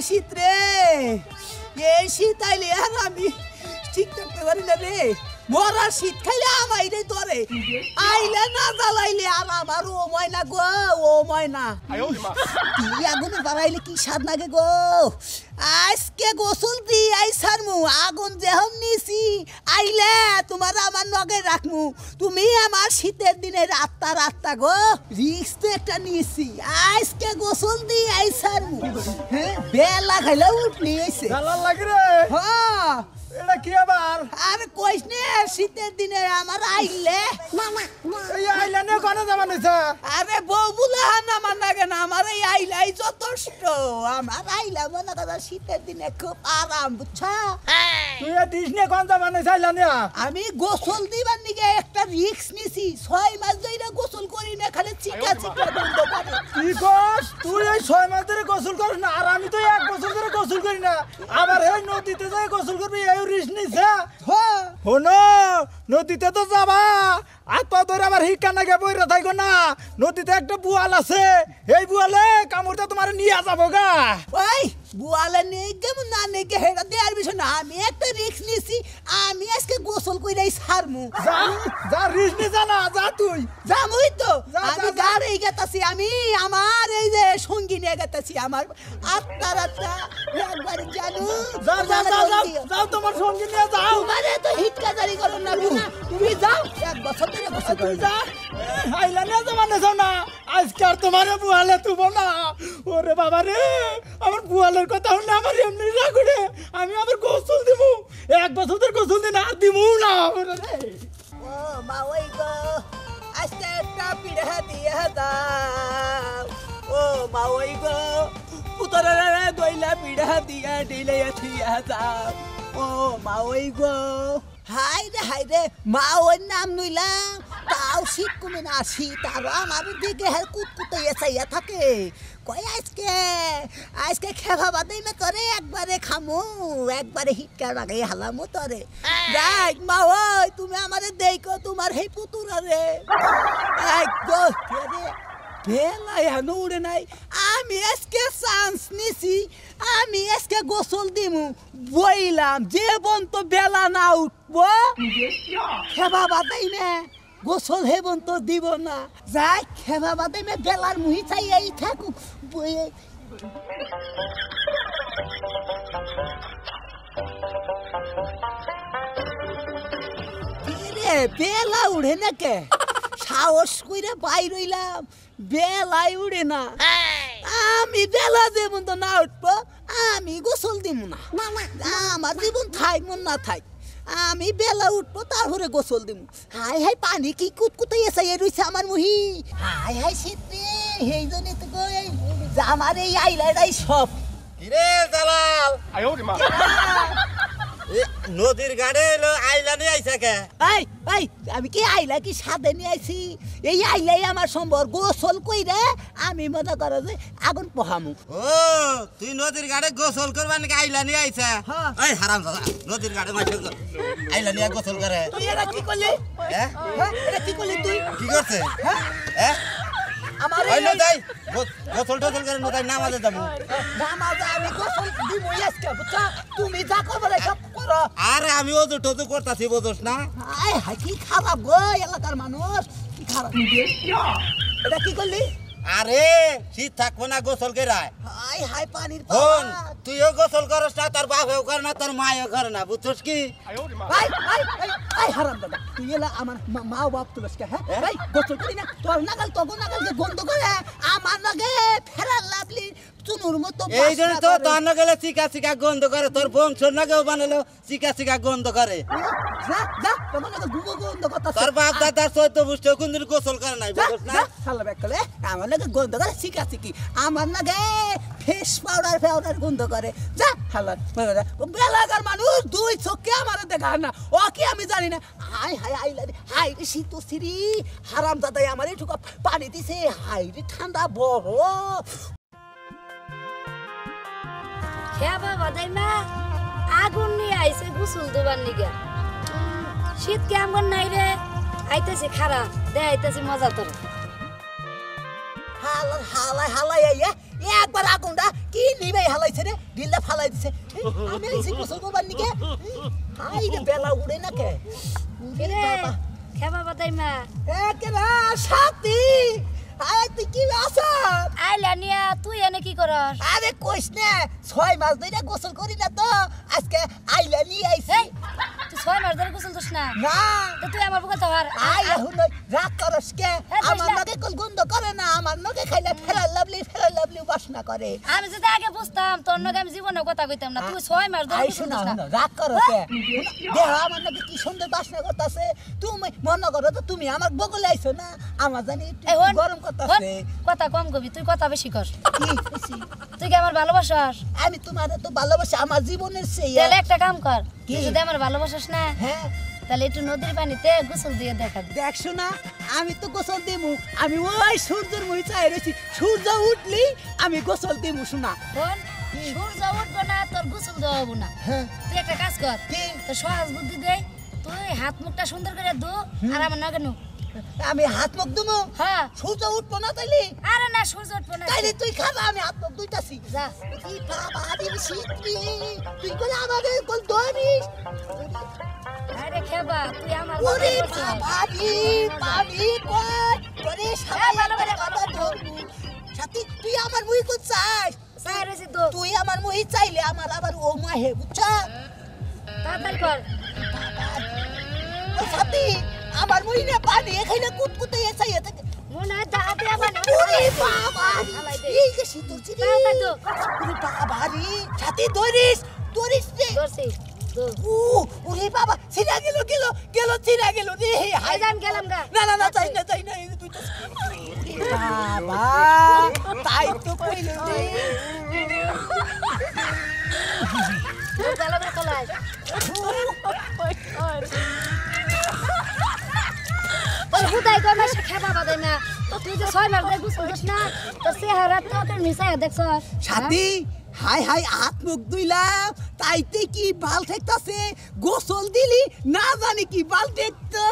শীত রে এই শীত আইলে আর আমি ঠিক থাকতে পারি না রে মরা শীত খাইলে আমাই রে তোরে আইলে না জ্বালাইলে আর আমার ও ময়না গো ও ময়না তুই আগুনে বাড়াইলে কি স্বাদ লাগে গো আজকে গোসল দি আইসারমু আগুন যেহম নিছি আইলে তোমার আমার নগে রাখমু তুমি আমার শীতের দিনে রাতটা গো রিক্স তো একটা নিছি আজকে গোসল দি আইসারমু বেলা খাইলে উঠলি আইছে ভালো লাগে রে হ্যাঁ এটা কি আবার আরে কইস নে শীতের দিনে আমার আইলে এই আইল্যান্ডে কোন জামান হইছে আরে বউ বুলা না মানাগে না আমার এই আইলাই যথেষ্ট আমার আইলা মনে কথা শীতের দিনে খুব আরাম বুঝছা তুই ডিজনে কোন জামান হইছে আইল্যান্ডে আমি গোসল দিবার নিকে একটা রিস্ক নিছি 6 মাস ধরে গোসল করি না খালি চিকা বন্ধ করে কি কস তুই এই 6 মাস ধরে গোসল করিস না আর আমি তো 1 বছর ধরে গোসল করি না আবার এই নদীতে যাই গোসল করবি এই রিস্ক নিছে হ্যাঁ হনো নদীতে তো যাবা আর তো ধরে আবার হিকা নাগে বইরা থাকো না নদীতে একটা বুয়াল আছে এই বুয়ালে কামড়টা তোমার নিয়ে যাবো গা ওই বুয়ালে নেই কেমন না নেই কে হেডা দেয়ার বিষয় না আমি একটা রিস্ক নিছি আমি আজকে গোসল কইরাই ছাড়মু যা যা রিস্ক নি জানা যা তুই যামুই তো যা, আমি যা। গাড়ি গেতাছি আমি আমার এই যে সঙ্গী নিয়ে গেতাছি আমার আত্মা একবার জানু যা যা যা যাও যাও তোমার সঙ্গে নিয়ে যাও তোমারে তো হিটকা জারি করো না বিনা তুমি যাও এক বছর ধরে গোসল তুই করে যা আইলানে জমানে যাও না আজকে আর তোমার বুয়ালে তুবো না ওরে বাবা রে আমার বুয়ালের কথা শুনে আমার এমনি রাগুড়ে আমি আবার গোসল দিমু 1 বছর ধরে গোসল দিন আর দিমু না ওরে রে ও মা ওই গো আজকে একটা পিড়া দিয়ে দাও ও মা ওই গো পুতরে দইলা পিড়া দিয়া দিলে দিয়া যাও ও মা ওই গো হাই রে মা ওই নাম নইলাম তাও শীত কমে না শীত আর আমার দিকে হ্যাঁ কুতকুতাইয়া চাইয়া থাকে কই আজকে খেবা বাদেই মে তোরে একবারে খামু একবারে হিটকা লাগাই হালামু তোরে যাই মা ওই তুমি আমারে দেখো তোমার হেই পুতুরা রে একদম রে বেলা এখনো উড়ে নাই আমি আজকে চান্স নিছি আমি আজকে গোসল দিমু বইলাম যে বন্ত বেলা না উঠবো খেবা বাদাই মে গোসল হে বন্ত দিব না যাই খেবা বাদাই মে বেলার মুহি চাই থাকুক বইয়ে রে বেলা উড়ে না কে সাহস কইরা বাইর হইলাম বেলাই উড়ে না আমি বেলা যেমন তো না উঠবো আমি গোসল দিব না আমার জীবন থাক মন না থাক আমি বেলা উঠবো তারপরে গোসল দিব হাই হাই পানি কি কুতকুতাই এসে রইছে আমার মুহি হাই হাই শীতে সেই জন্য তো কই আমার এই আইলাটাই সব কিরে জালাল নদীর গাড়ে আইলানে আইসা কে এই আমি কি আইলা কি সাদে নিয়ে আইছি এই আইলাই আমার সম্বর গোসল কইরে আমি মনে করো যে আগুন পোহামু ও তুই নদীর গাড়ে গোসল করবা নাকি আইলানে আইসা হ্যাঁ। এই হারাম দাদা নদীর গাড়ে মাছ আইলানে গোসল করে তুই এটা কি করলি হ্যাঁ এটা কি করলি তুই কি করছে হ্যাঁ হ্যাঁ আমার ওই নদাই গোসল টোসল করে নদাই নামাজে যাবো নামাজে আমি গোসল দিব আজকে বুঝছা তুমি যা করবে সব করো আরে আমি ওজু টোজু করতাছি বুঝছ না আয় হাই কি খারাপ গো এলাকার মানুষ কি খারাপ এটা কি করলি আরে শীত থাকবো না গোসল করে হাই হাই পানির হন তুইও গোসল করস না তোর বাপেও করে না তোর মায়েও করে না বুঝছস কি আই হারাম দাদা তুই এলা আমার মা বাপ তুলস কে হ্যাঁ ভাই গোসল করি না তোর নাগাল তখন নাগাল যে গন্ধ করে আমার নাগে ফেরার লাভলি চুনুর মতো এই জন্য তো তোর নাগালে চিকা চিকা গন্ধ করে তোর বংশর নাগেও বানালো চিকা চিকা গন্ধ করে যা তোমার নাগে গুগো গন্ধ কথা তোর বাপ দাদার 14 বুঝতে কোনদিন গোসল করে নাই বুঝছ না শালা বেকলে আমার নাগে গন্ধ করে চিকা চিকি আমার নাগে ফেস পাউডার গন্ধ করে যা হালা বেলাগার মানুষ দুই চোখে আমার দেখা না ও কি আমি জানি না হাই হাই আইলা হাই রে শীত সিরি হারাম দাদাই আমার একটু পানি দিছে হাই রে ঠান্ডা বড় খেবা বাদাই মা আগুন নিয়ে আইছে গোসল দেবার নিগা শীত কেমন নাই রে আইতেছে খারাপ দে আইতেছে মজা তোর হালাই হালাই হালাই একবার আগুনটা কি নিবে হালাইছে রে দিলটা ফালাই দিছে আমি আইছি গোসল করবার নিকে হাই রে বেলা উড়ে না কে রে খেবা বাদাই মা একেরা সাথী আয় তুই কি আসার আইলা নিয়া তুই এনে কি করস আরে কইস না 6 মাস ধরে গোসল করি না তো আজকে আইলা নিয়ে আইছি এই তুই 6 মাস ধরে গোসল দিস না না তো তুই আমার বুকে তো আর আই এখন রাগ করস কে আমার নগে কল গন্ধ করে না আমার নগে খাইলে ফেরা লাভলি বাসনা করে আমি যদি আগে বুঝতাম তোর নগে আমি জীবনে কথা কইতাম না তুই 6 মাস ধরে আই গোসল শোনা দিস না রাগ করো কে দেহ আমার নগে কি সুন্দর বাসনা করতেছে তুমি মনে করো তো তুমি আমার বগলে আইছো না আমার জানি একটু এই হন, গরম হন, করতেছে কথা কম কবি তুই কথা বেশি কর কি হইছে? তুই কি আমার ভালোবাসস আমি তোমার তো ভালোবাসি আমার জীবনের সেই তাহলে একটা কাম কর কি? তুই যদি আমার ভালোবাসিস না হ্যাঁ তাহলে একটু নদীর পানিতে গোসল দিয়ে দেখা দে দেখছো না আমি তো গোসল দিমু আমি ওই সূর্যের মুই চাই রয়েছি সূর্য উঠলি আমি গোসল দিমু শোনা শোন সূর্য উঠবো না তোর গোসল দেওয়া হবো না হ্যাঁ তুই একটা কাজ কর কি? তোর সহজ বুদ্ধি দে তুই হাত মুখটা সুন্দর করে ধো আর আমার নগে নু আমি হাত মুখ দুমু হ্যাঁ সূর্য উঠবো না তাইলে আরে না সূর্য উঠবো না তাইলে তুই খাবা আমি হাত মুখ দুইতাছি যা কি বাবা দিবি শীতরি তুই কোন আমাকে কোন দরিস আরে খেবা তুই আমার ওরে ভালোবাসিস। বাবা দি পানি কই তোরে সবাই ভালো করে কথা ধরবু সাথী তুই আমার মুই কোন চাস চাই রয়েছি তো তুই আমার মুই চাইলে আমার আবার ও মাহে বুঝছা তাড়াতাড়ি কর সাথী আমার মুই না পানি এখানে কুতকুতে এসে থাকে মনে হয় তাড়াতাড়ি আবার ওরে বাবা হালাই দে। এই যে শীতল চিনি তাড়াতাড়ি দো ওরে বাবা রে সাথী ধরিস ধরিস রে ধরছি দো ও ওরে বাবা ছিনা গেল ছিনা গেল রে হাই যান গেলাম গা না চাই না এই তুই তো বাবা তাই তো কইলো রে ভালো করে কলাই তোর হুদাই কই মাসে খেবা বাদাই না তো তুই যে 6 মাস ধরে গোসল দিস না তোর চেহারা তো তোর মিশাই দেখছস সাথী হাই হাত মুখ ধুইলাম তাইতে কি বাল ঠেকতাছে গোসল দিলি না জানি কি বাল ঠেকতো